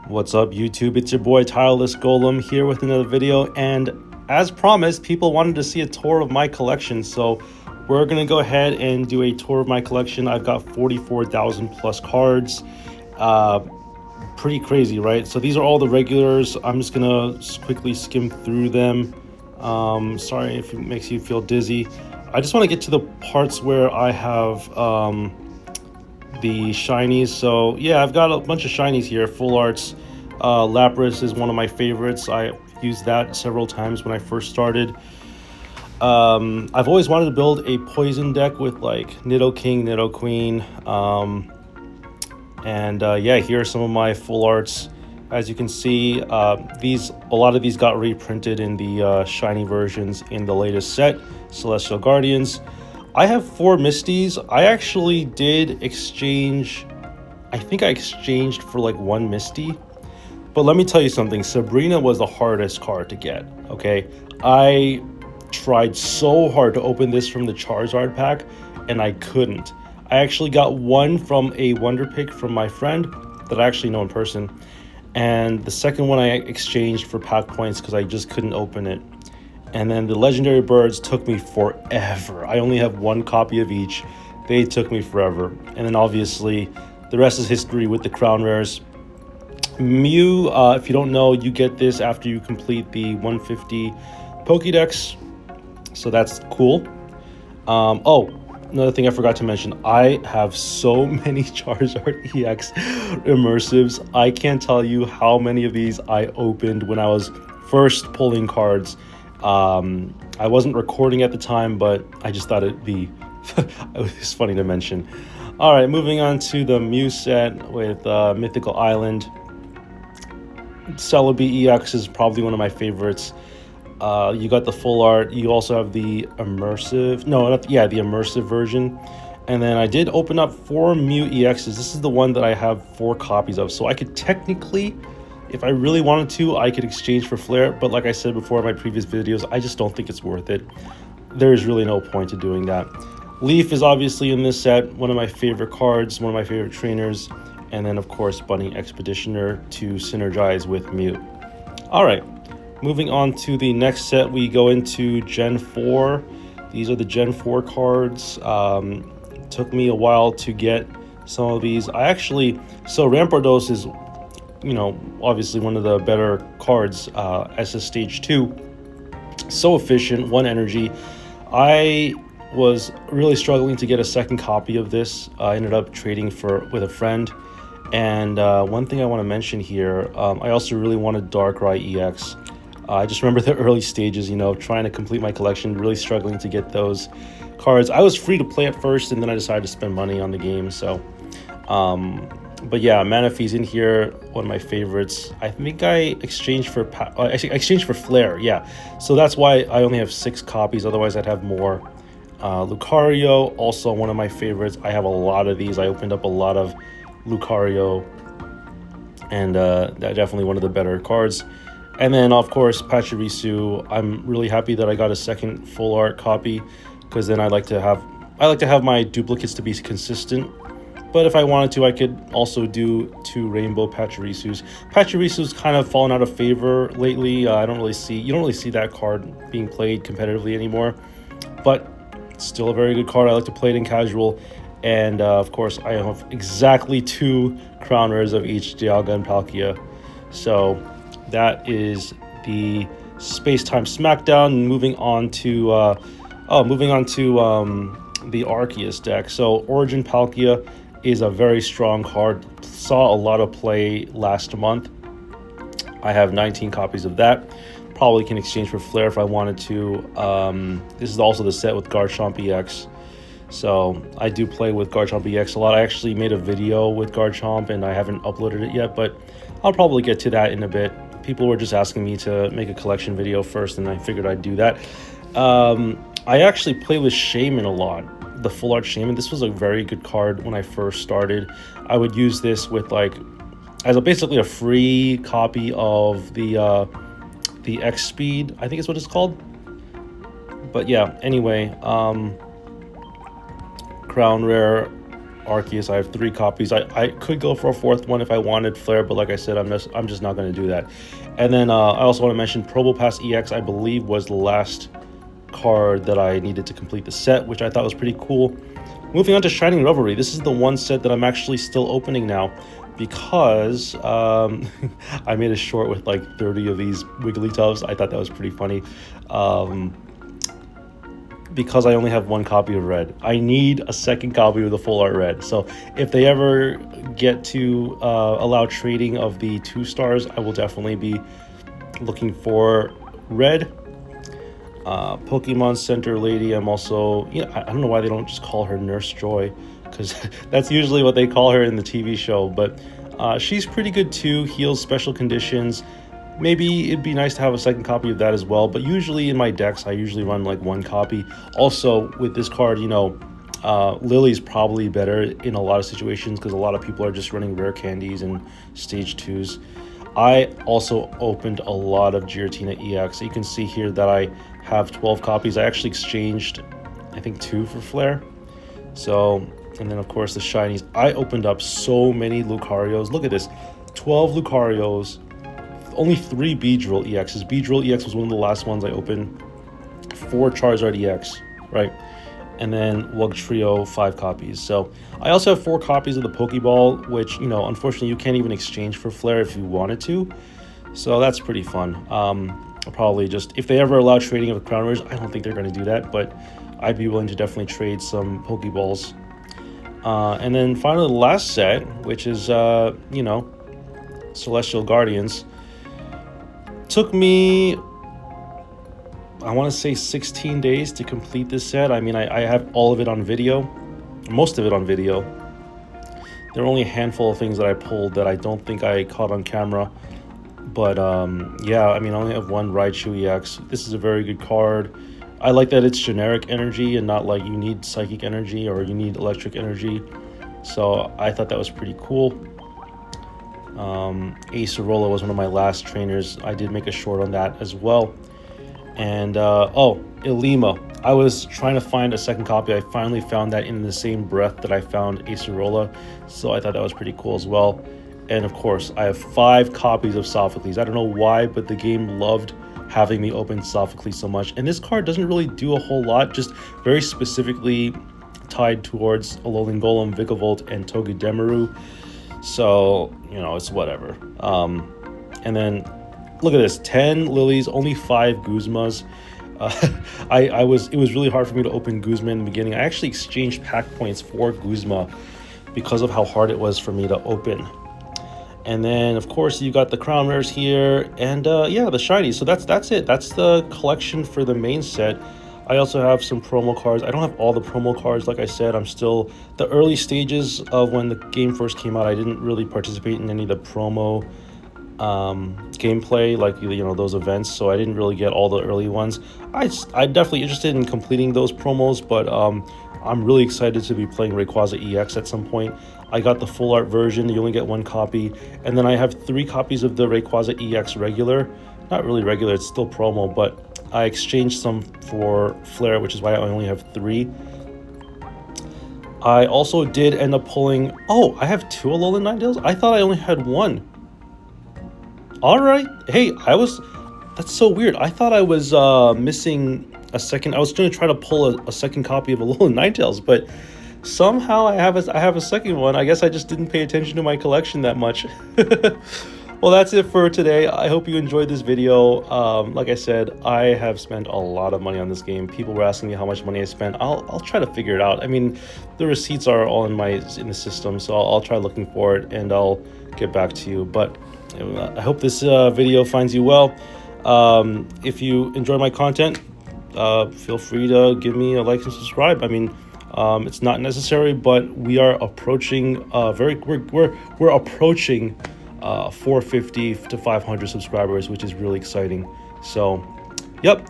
What's up, YouTube? It's your boy Tireless Golem here with another video, and as promised, people wanted to see a tour of my collection, so we're gonna go ahead and do a tour of my collection. I've got 44,000 plus cards. Pretty crazy, right? So these are all the regulars. I'm just gonna quickly skim through them. Sorry if it makes you feel dizzy. I just want to get to the parts where I have the shinies. So yeah, I've got a bunch of shinies here. Full arts. Lapras is one of my favorites. I used that several times when I first started. I've always wanted to build a poison deck with like Nidoking, Nidoqueen, yeah, here are some of my full arts. As you can see, a lot of these got reprinted in the shiny versions in the latest set, Celestial Guardians. I have 4 Misties. I actually did exchange, I think I exchanged for like 1 Misty. But let me tell you something, Sabrina was the hardest card to get, okay? I tried so hard to open this from the Charizard pack, and I couldn't. I actually got one from a Wonder Pick from my friend that I actually know in person. And the second one I exchanged for pack points because I just couldn't open it. And then the legendary birds took me forever. I only have 1 copy of each. They took me forever. And then obviously the rest is history with the crown rares. Mew, if you don't know, you get this after you complete the 150 Pokédex. So that's cool. Oh, another thing I forgot to mention, I have so many Charizard EX immersives. I can't tell you how many of these I opened when I was first pulling cards. I wasn't recording at the time, but I just thought it'd be it's funny to mention. All right, moving on to the Mew set with Mythical Island. Celebi EX is probably one of my favorites. You got the full art. You also have the immersive, the immersive version. And then I did open up 4 Mew EXs. This is the one that I have 4 copies of. So I could technically, if I really wanted to, I could exchange for Flare. But like I said before in my previous videos, I just don't think it's worth it. There is really no point to doing that. Leaf is obviously in this set, one of my favorite cards, one of my favorite trainers. And then of course, Bunny Expeditioner to synergize with Mew. All right. Moving on to the next set, we go into Gen 4. These are the Gen 4 cards. Took me a while to get some of these. So Rampardos is, obviously one of the better cards as a stage 2. So efficient, 1 energy. I was really struggling to get a second copy of this. I ended up trading with a friend. And one thing I want to mention here, I also really wanted Darkrai EX. I just remember the early stages, trying to complete my collection, really struggling to get those cards. I was free to play at first, and then I decided to spend money on the game. So, but yeah, Manaphy's in here, one of my favorites. I think I exchanged for Flare, yeah. So that's why I only have 6 copies. Otherwise, I'd have more. Lucario, also one of my favorites. I have a lot of these. I opened up a lot of Lucario, and definitely one of the better cards. And then, of course, Pachirisu. I'm really happy that I got a second full art copy, because then I like to have my duplicates to be consistent. But if I wanted to, I could also do 2 rainbow Pachirisus. Pachirisu's kind of fallen out of favor lately. You don't really see that card being played competitively anymore. But still a very good card. I like to play it in casual. And of course, I have exactly 2 crown rares of each Dialga and Palkia. So that is the Space-Time Smackdown. Moving on to the Arceus deck. So Origin Palkia is a very strong card. Saw a lot of play last month. I have 19 copies of that. Probably can exchange for Flare if I wanted to. This is also the set with Garchomp EX. So I do play with Garchomp EX a lot. I actually made a video with Garchomp and I haven't uploaded it yet, but I'll probably get to that in a bit. People were just asking me to make a collection video first, and I figured I'd do that. I actually play with Shaman a lot, the Full Art Shaman. This was a very good card when I first started. I would use this with basically a free copy of the X Speed, I think is what it's called. But yeah, anyway, Crown Rare Arceus. I have 3 copies. I could go for a 4th one if I wanted Flare, but like I said, I'm just not going to do that. And then I also want to mention Probo Pass EX, I believe, was the last card that I needed to complete the set, which I thought was pretty cool. Moving on to Shining Revelry. This is the one set that I'm actually still opening now because I made a short with like 30 of these Wigglytuffs. I thought that was pretty funny. Because I only have 1 copy of red. I need a 2nd copy of the full art red. So if they ever get to allow trading of the 2 stars, I will definitely be looking for red. Pokemon Center Lady, I'm also, I don't know why they don't just call her Nurse Joy, because that's usually what they call her in the TV show, but she's pretty good too, heals special conditions. Maybe it'd be nice to have a 2nd copy of that as well, but usually in my decks, I usually run like 1 copy. Also, with this card, Lily's probably better in a lot of situations because a lot of people are just running rare candies and stage 2s. I also opened a lot of Giratina EX. You can see here that I have 12 copies. I actually exchanged, I think, 2 for Flare. So, and then of course the Shinies. I opened up so many Lucarios. Look at this, 12 Lucarios, only 3 Beedrill EXs. Beedrill EX was one of the last ones I opened. 4 Charizard EX, right? And then Wugtrio, 5 copies. So I also have 4 copies of the Pokeball, which, unfortunately you can't even exchange for Flare if you wanted to. So that's pretty fun. I'll probably just, if they ever allow trading of Crown Rares, I don't think they're going to do that, but I'd be willing to definitely trade some Pokeballs. And then finally the last set, which is, Celestial Guardians. Took me, I want to say 16 days to complete this set. I mean, I have all of it on video, most of it on video. There are only a handful of things that I pulled that I don't think I caught on camera. But yeah, I mean, I only have 1 Raichu EX. This is a very good card. I like that it's generic energy and not like you need psychic energy or you need electric energy. So I thought that was pretty cool. Acerola was one of my last trainers. I did make a short on that as well. And Ilima. I was trying to find a 2nd copy. I finally found that in the same breath that I found Acerola, so I thought that was pretty cool as well. And of course, I have 5 copies of Sophocles. I don't know why, but the game loved having me open Sophocles so much. And this card doesn't really do a whole lot, just very specifically tied towards Alolan Golem, Vikavolt, and Togedemaru. So, it's whatever. And then look at this, 10 Lilies, only 5 Guzmas. It was really hard for me to open Guzma in the beginning. I actually exchanged pack points for Guzma because of how hard it was for me to open. And then of course you got the Crown Rares here, and yeah, the Shinies. So that's it. That's the collection for the main set. I also have some promo cards. I don't have all the promo cards, like I said. I'm still the early stages of when the game first came out. I didn't really participate in any of the promo gameplay, like those events, so I didn't really get all the early ones. I'm definitely interested in completing those promos, but I'm really excited to be playing Rayquaza EX at some point. I got the full art version. You only get 1 copy, and then I have 3 copies of the Rayquaza EX regular. Not really regular, it's still promo, but I exchanged some for Flare, which is why I only have 3. I also did end up pulling, I have 2 Alolan Ninetales? I thought I only had 1. Alright, hey, that's so weird. I thought I was missing a second. I was going to try to pull a 2nd copy of Alolan Ninetales, but somehow I have a 2nd one. I guess I just didn't pay attention to my collection that much. Well, that's it for today. I hope you enjoyed this video. Like I said, I have spent a lot of money on this game. People were asking me how much money I spent. I'll try to figure it out. I mean, the receipts are all in the system, so I'll try looking for it and I'll get back to you. But I hope this video finds you well. If you enjoy my content, feel free to give me a like and subscribe. I mean, it's not necessary, but we are approaching we're approaching 450 to 500 subscribers, which is really exciting. So, yep.